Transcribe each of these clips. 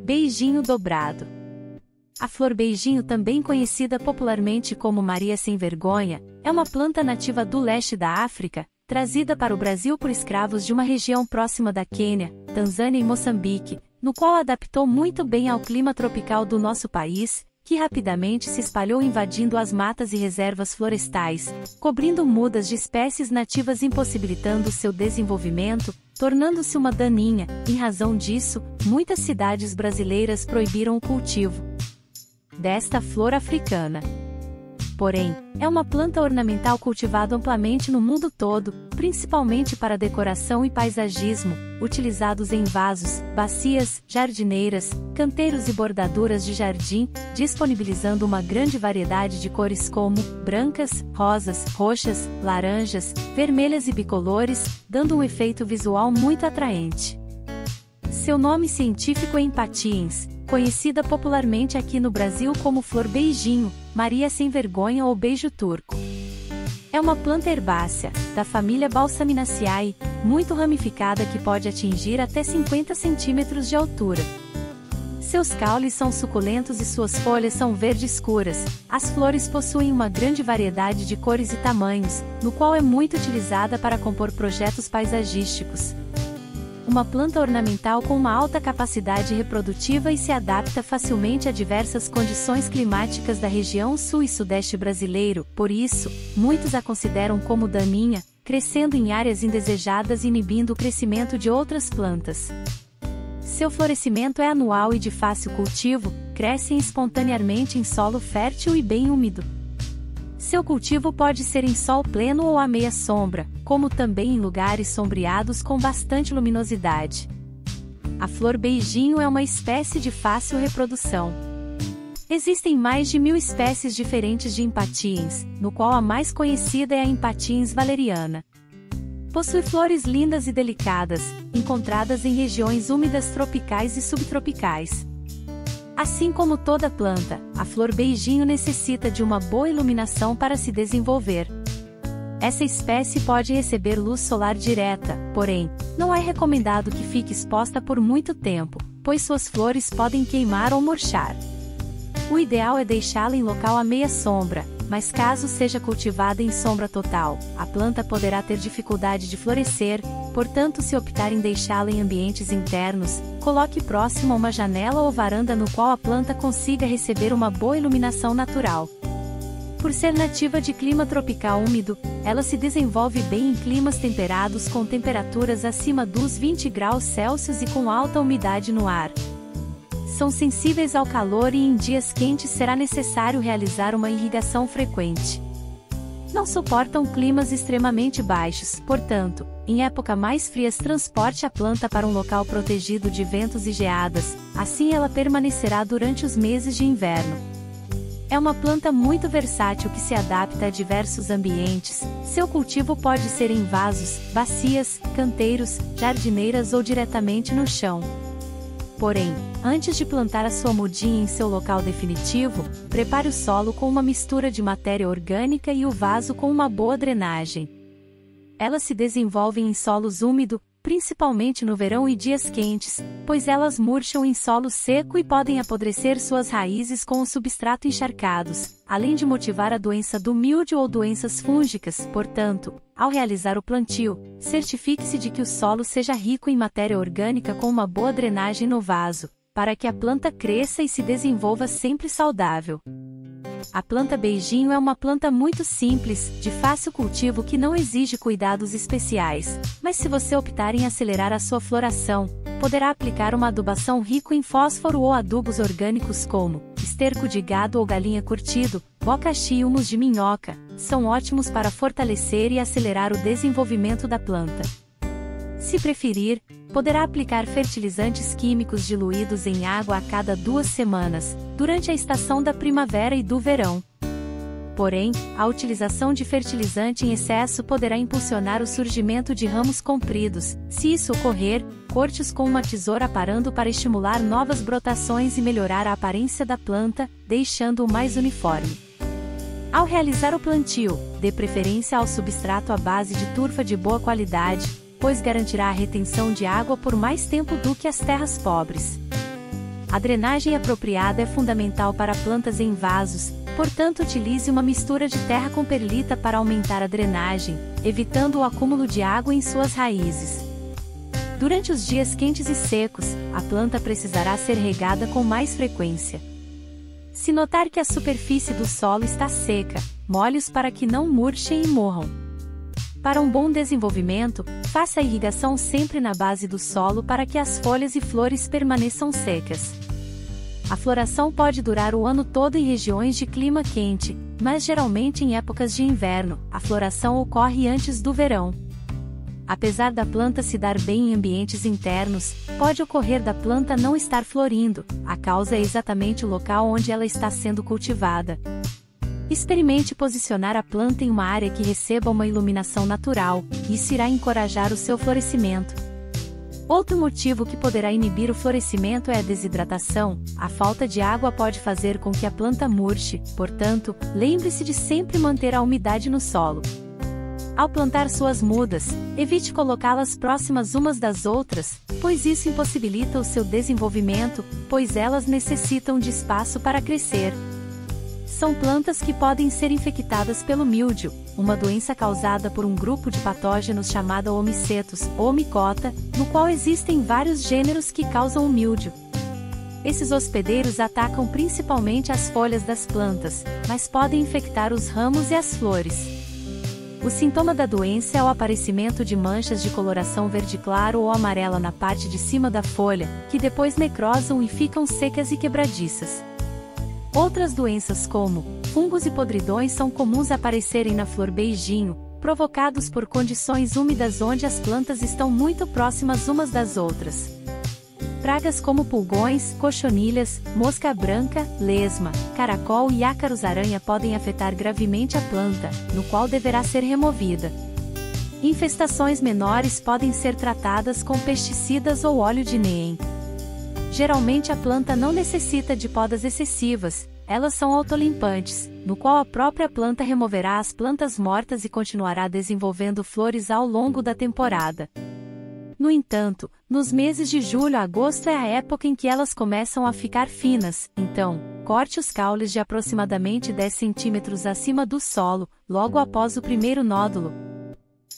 Beijinho dobrado. A flor beijinho, também conhecida popularmente como Maria Sem Vergonha, é uma planta nativa do leste da África, trazida para o Brasil por escravos de uma região próxima da Quênia, Tanzânia e Moçambique, no qual adaptou muito bem ao clima tropical do nosso país, que rapidamente se espalhou invadindo as matas e reservas florestais, cobrindo mudas de espécies nativas, impossibilitando seu desenvolvimento, tornando-se uma daninha. Em razão disso, muitas cidades brasileiras proibiram o cultivo desta flor africana. Porém, é uma planta ornamental cultivada amplamente no mundo todo, principalmente para decoração e paisagismo, utilizados em vasos, bacias, jardineiras, canteiros e bordaduras de jardim, disponibilizando uma grande variedade de cores como brancas, rosas, roxas, laranjas, vermelhas e bicolores, dando um efeito visual muito atraente. Seu nome científico é Impatiens, conhecida popularmente aqui no Brasil como flor beijinho, Maria Sem Vergonha ou beijo turco. É uma planta herbácea, da família Balsaminaceae, muito ramificada, que pode atingir até 50 centímetros de altura. Seus caules são suculentos e suas folhas são verde escuras. As flores possuem uma grande variedade de cores e tamanhos, no qual é muito utilizada para compor projetos paisagísticos. Uma planta ornamental com uma alta capacidade reprodutiva e se adapta facilmente a diversas condições climáticas da região sul e sudeste brasileiro, por isso, muitos a consideram como daninha, crescendo em áreas indesejadas e inibindo o crescimento de outras plantas. Seu florescimento é anual e de fácil cultivo, crescem espontaneamente em solo fértil e bem úmido. Seu cultivo pode ser em sol pleno ou à meia sombra, como também em lugares sombreados com bastante luminosidade. A flor beijinho é uma espécie de fácil reprodução. Existem mais de 1000 espécies diferentes de Impatiens, no qual a mais conhecida é a Impatiens valeriana. Possui flores lindas e delicadas, encontradas em regiões úmidas tropicais e subtropicais. Assim como toda planta, a flor beijinho necessita de uma boa iluminação para se desenvolver. Essa espécie pode receber luz solar direta, porém, não é recomendado que fique exposta por muito tempo, pois suas flores podem queimar ou murchar. O ideal é deixá-la em local à meia sombra, mas caso seja cultivada em sombra total, a planta poderá ter dificuldade de florescer. Portanto, se optar em deixá-la em ambientes internos, coloque próximo a uma janela ou varanda no qual a planta consiga receber uma boa iluminação natural. Por ser nativa de clima tropical úmido, ela se desenvolve bem em climas temperados com temperaturas acima dos 20 graus Celsius e com alta umidade no ar. São sensíveis ao calor e em dias quentes será necessário realizar uma irrigação frequente. Não suportam climas extremamente baixos, portanto, em época mais frias transporte a planta para um local protegido de ventos e geadas, assim ela permanecerá durante os meses de inverno. É uma planta muito versátil que se adapta a diversos ambientes. Seu cultivo pode ser em vasos, bacias, canteiros, jardineiras ou diretamente no chão. Porém, antes de plantar a sua mudinha em seu local definitivo, prepare o solo com uma mistura de matéria orgânica e o vaso com uma boa drenagem. Elas se desenvolvem em solos úmidos, principalmente no verão e dias quentes, pois elas murcham em solo seco e podem apodrecer suas raízes com o substrato encharcados, além de motivar a doença do míldio ou doenças fúngicas. Portanto, ao realizar o plantio, certifique-se de que o solo seja rico em matéria orgânica com uma boa drenagem no vaso, para que a planta cresça e se desenvolva sempre saudável. A planta beijinho é uma planta muito simples, de fácil cultivo que não exige cuidados especiais, mas se você optar em acelerar a sua floração, poderá aplicar uma adubação rica em fósforo ou adubos orgânicos como esterco de gado ou galinha curtido, bocaxi e humus de minhoca, são ótimos para fortalecer e acelerar o desenvolvimento da planta. Se preferir, poderá aplicar fertilizantes químicos diluídos em água a cada 2 semanas, durante a estação da primavera e do verão. Porém, a utilização de fertilizante em excesso poderá impulsionar o surgimento de ramos compridos. Se isso ocorrer, corte-os com uma tesoura aparando para estimular novas brotações e melhorar a aparência da planta, deixando-o mais uniforme. Ao realizar o plantio, dê preferência ao substrato à base de turfa de boa qualidade, pois garantirá a retenção de água por mais tempo do que as terras pobres. A drenagem apropriada é fundamental para plantas em vasos, portanto utilize uma mistura de terra com perlita para aumentar a drenagem, evitando o acúmulo de água em suas raízes. Durante os dias quentes e secos, a planta precisará ser regada com mais frequência. Se notar que a superfície do solo está seca, molhe-os para que não murchem e morram. Para um bom desenvolvimento, faça a irrigação sempre na base do solo para que as folhas e flores permaneçam secas. A floração pode durar o ano todo em regiões de clima quente, mas geralmente em épocas de inverno, a floração ocorre antes do verão. Apesar da planta se dar bem em ambientes internos, pode ocorrer da planta não estar florindo, a causa é exatamente o local onde ela está sendo cultivada. Experimente posicionar a planta em uma área que receba uma iluminação natural, isso irá encorajar o seu florescimento. Outro motivo que poderá inibir o florescimento é a desidratação. A falta de água pode fazer com que a planta murche, portanto, lembre-se de sempre manter a umidade no solo. Ao plantar suas mudas, evite colocá-las próximas umas das outras, pois isso impossibilita o seu desenvolvimento, pois elas necessitam de espaço para crescer. São plantas que podem ser infectadas pelo míldio, uma doença causada por um grupo de patógenos chamado Homicetus, ou micota, no qual existem vários gêneros que causam o míldio. Esses hospedeiros atacam principalmente as folhas das plantas, mas podem infectar os ramos e as flores. O sintoma da doença é o aparecimento de manchas de coloração verde claro ou amarela na parte de cima da folha, que depois necrosam e ficam secas e quebradiças. Outras doenças como fungos e podridões são comuns aparecerem na flor beijinho, provocados por condições úmidas onde as plantas estão muito próximas umas das outras. Pragas como pulgões, cochonilhas, mosca branca, lesma, caracol e ácaros-aranha podem afetar gravemente a planta, no qual deverá ser removida. Infestações menores podem ser tratadas com pesticidas ou óleo de neem. Geralmente a planta não necessita de podas excessivas, elas são autolimpantes, no qual a própria planta removerá as plantas mortas e continuará desenvolvendo flores ao longo da temporada. No entanto, nos meses de julho a agosto é a época em que elas começam a ficar finas, então, corte os caules de aproximadamente 10 centímetros acima do solo, logo após o primeiro nódulo.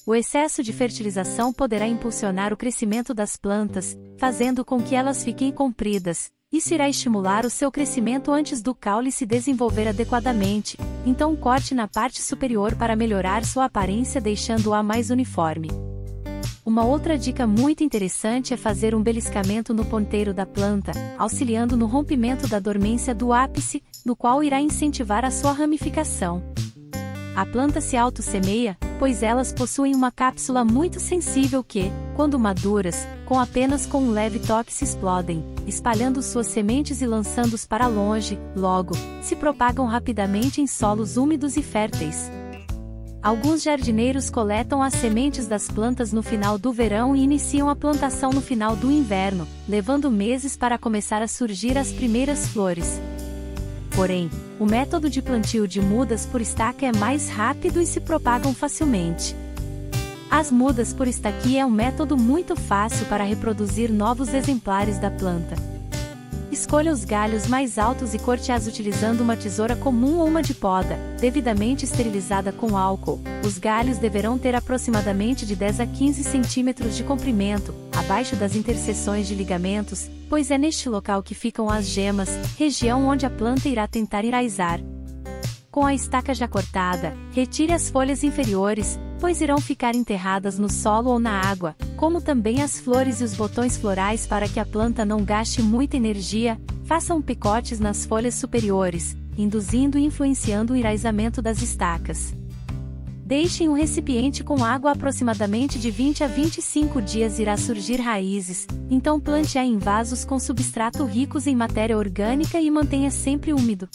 O excesso de fertilização poderá impulsionar o crescimento das plantas, fazendo com que elas fiquem compridas. Isso irá estimular o seu crescimento antes do caule se desenvolver adequadamente, então corte na parte superior para melhorar sua aparência deixando-a mais uniforme. Uma outra dica muito interessante é fazer um beliscamento no ponteiro da planta, auxiliando no rompimento da dormência do ápice, no qual irá incentivar a sua ramificação. A planta se auto-semeia, pois elas possuem uma cápsula muito sensível que, quando maduras, apenas com um leve toque se explodem, espalhando suas sementes e lançando-os para longe, logo, se propagam rapidamente em solos úmidos e férteis. Alguns jardineiros coletam as sementes das plantas no final do verão e iniciam a plantação no final do inverno, levando meses para começar a surgir as primeiras flores. Porém, o método de plantio de mudas por estaca é mais rápido e se propagam facilmente. As mudas por estaquia é um método muito fácil para reproduzir novos exemplares da planta. Escolha os galhos mais altos e corte-as utilizando uma tesoura comum ou uma de poda, devidamente esterilizada com álcool. Os galhos deverão ter aproximadamente de 10 a 15 centímetros de comprimento, abaixo das interseções de ligamentos, pois é neste local que ficam as gemas, região onde a planta irá tentar enraizar. Com a estaca já cortada, retire as folhas inferiores, pois irão ficar enterradas no solo ou na água, como também as flores e os botões florais para que a planta não gaste muita energia. Façam picotes nas folhas superiores, induzindo e influenciando o enraizamento das estacas. Deixe em um recipiente com água aproximadamente de 20 a 25 dias irá surgir raízes, então plante-a em vasos com substrato ricos em matéria orgânica e mantenha sempre úmido.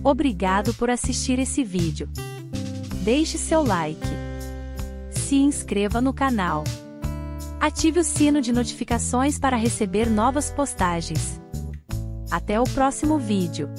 Obrigado por assistir esse vídeo. Deixe seu like. Se inscreva no canal. Ative o sino de notificações para receber novas postagens. Até o próximo vídeo.